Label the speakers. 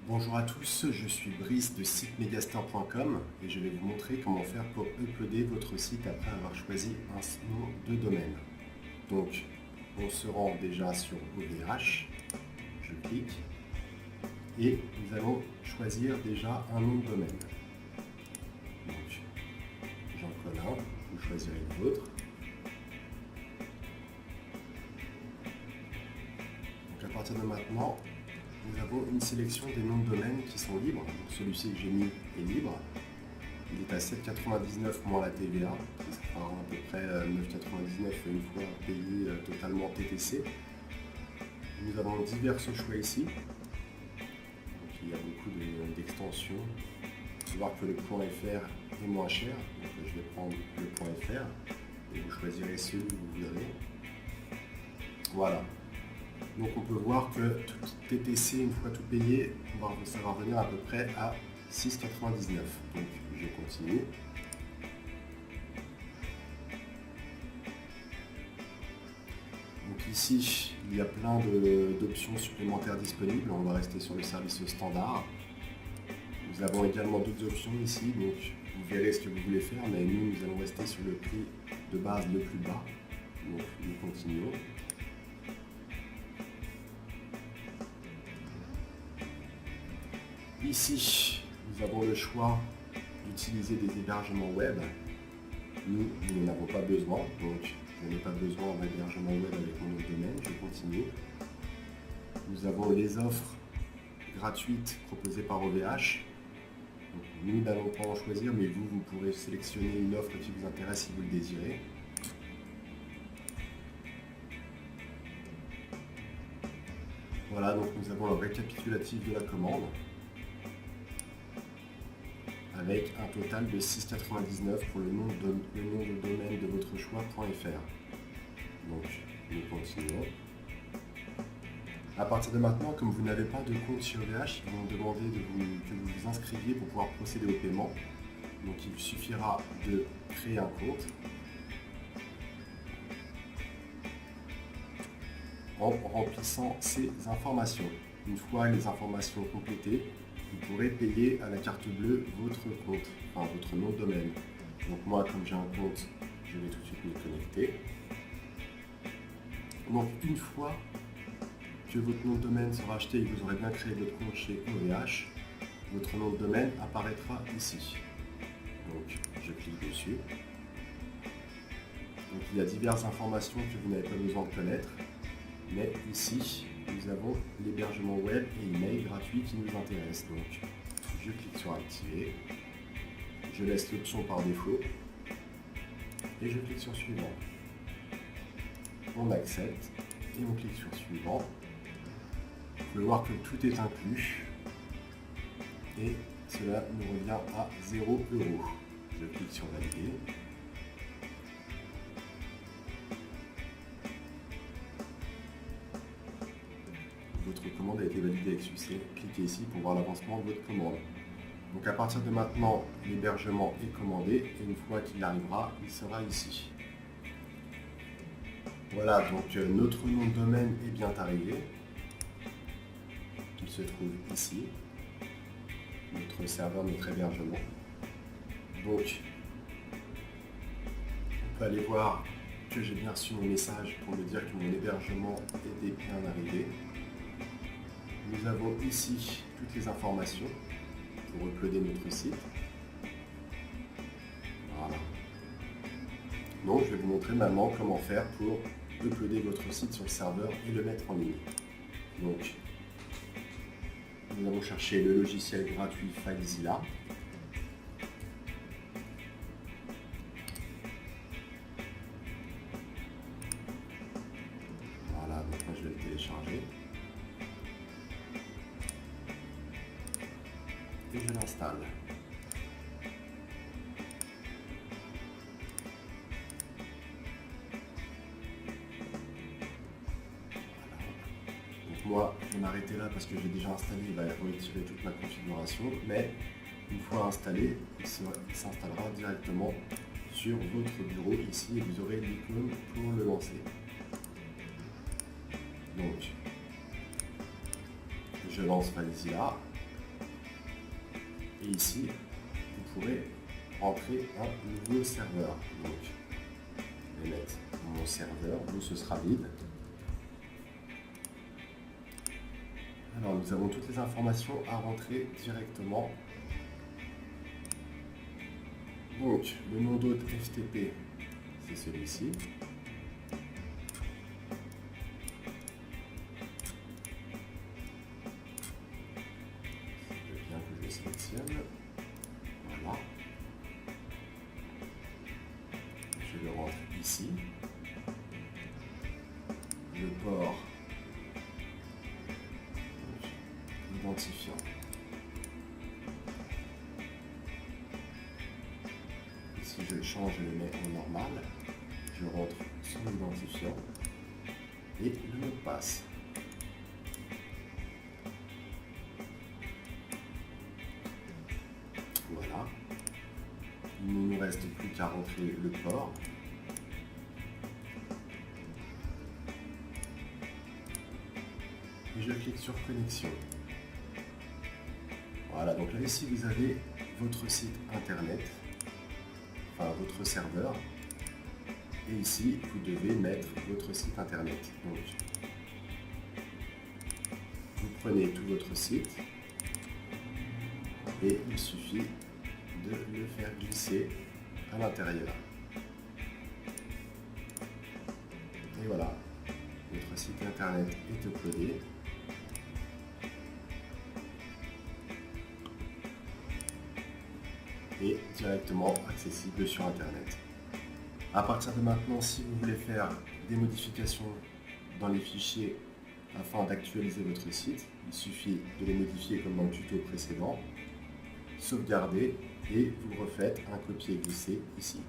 Speaker 1: Bonjour à tous, je suis Brice de sitemegaster.com et je vais vous montrer comment faire pour uploader votre site après avoir choisi un nom de domaine. Donc, on se rend déjà sur OVH, je clique et nous allons choisir déjà un nom de domaine. Donc, j'en colle un, vous choisirez le vôtre. Donc, à partir de maintenant, nous avons une sélection des noms de domaine qui sont libres. Donc celui-ci que j'ai mis est libre. Il est à 7,99 moins la TVA, qui sera à peu près 9,99 une fois payé totalement TTC. Nous avons divers choix ici. Donc il y a beaucoup d'extensions. Il faut voir que le .fr est moins cher. Donc je vais prendre le .fr et vous choisirez celui que vous voudrez. Voilà. Donc on peut voir que tout TTC, une fois tout payé, ça va revenir à peu près à 6,99. Donc je continue. Donc ici, il y a plein d'options supplémentaires disponibles. On va rester sur le service standard. Nous avons également d'autres options ici, donc vous verrez ce que vous voulez faire, mais nous allons rester sur le prix de base le plus bas. Donc nous continuons. Ici, nous avons le choix d'utiliser des hébergements web. Nous n'en avons pas besoin, donc je n'ai pas besoin d'hébergement web avec mon nom de domaine, je continue. Nous avons les offres gratuites proposées par OVH. Donc, nous n'allons pas en choisir, mais vous pourrez sélectionner une offre qui vous intéresse si vous le désirez. Voilà, donc nous avons un récapitulatif de la commande, avec un total de 6,99 pour le nom de domaine de votre choix.fr. Donc, nous continuons. À partir de maintenant, comme vous n'avez pas de compte chez OVH, ils vont demander que vous vous inscriviez pour pouvoir procéder au paiement. Donc, il suffira de créer un compte en remplissant ces informations. Une fois les informations complétées, vous pourrez payer à la carte bleue votre compte, enfin votre nom de domaine. Donc moi, comme j'ai un compte, je vais tout de suite me connecter. Donc une fois que votre nom de domaine sera acheté et que vous aurez bien créé votre compte chez OVH, votre nom de domaine apparaîtra ici. Donc je clique dessus. Donc il y a diverses informations que vous n'avez pas besoin de connaître, mais ici, nous avons l'hébergement web et email gratuit qui nous intéresse. Donc, je clique sur activer, je laisse l'option par défaut et je clique sur suivant. On accepte et on clique sur suivant. Vous pouvez voir que tout est inclus et cela nous revient à 0 €. Je clique sur valider. Votre commande a été validée avec succès. Cliquez ici pour voir l'avancement de votre commande. Donc à partir de maintenant, l'hébergement est commandé et une fois qu'il arrivera, il sera ici. Voilà, donc notre nom de domaine est bien arrivé. Il se trouve ici, notre serveur, notre hébergement. Donc, on peut aller voir que j'ai bien reçu mon message pour me dire que mon hébergement était bien arrivé. Nous avons ici toutes les informations pour uploader notre site. Voilà. Donc je vais vous montrer maintenant comment faire pour uploader votre site sur le serveur et le mettre en ligne. Donc nous allons chercher le logiciel gratuit FileZilla. Voilà, donc moi je vais le télécharger. Et je l'installe. Donc moi, je vais m'arrêter là parce que j'ai déjà installé, il va retirer toute ma configuration, mais une fois installé, il s'installera directement sur votre bureau ici et vous aurez l'icône pour le lancer. Donc, je lance FileZilla. Et ici, vous pourrez rentrer un nouveau serveur. Donc, je vais mettre mon serveur, où ce sera vide. Alors, nous avons toutes les informations à rentrer directement. Donc, le nom d'hôte FTP, c'est celui-ci. C'est bien que je le sélectionne. Voilà. Je le rentre ici. Le port, identifiant. Si je le change, je le mets en normal. Je rentre son identifiant et le mot de passe. Voilà. Il ne nous reste plus qu'à rentrer le port. Et je clique sur connexion. Voilà, donc là ici vous avez votre site internet, enfin votre serveur. Et ici, vous devez mettre votre site internet. Donc, vous prenez tout votre site et il suffit de le faire glisser à l'intérieur. Et voilà, votre site internet est uploadé. Et directement accessible sur internet. À partir de maintenant, si vous voulez faire des modifications dans les fichiers afin d'actualiser votre site, il suffit de les modifier comme dans le tuto précédent, sauvegarder et vous refaites un copier-glisser ici.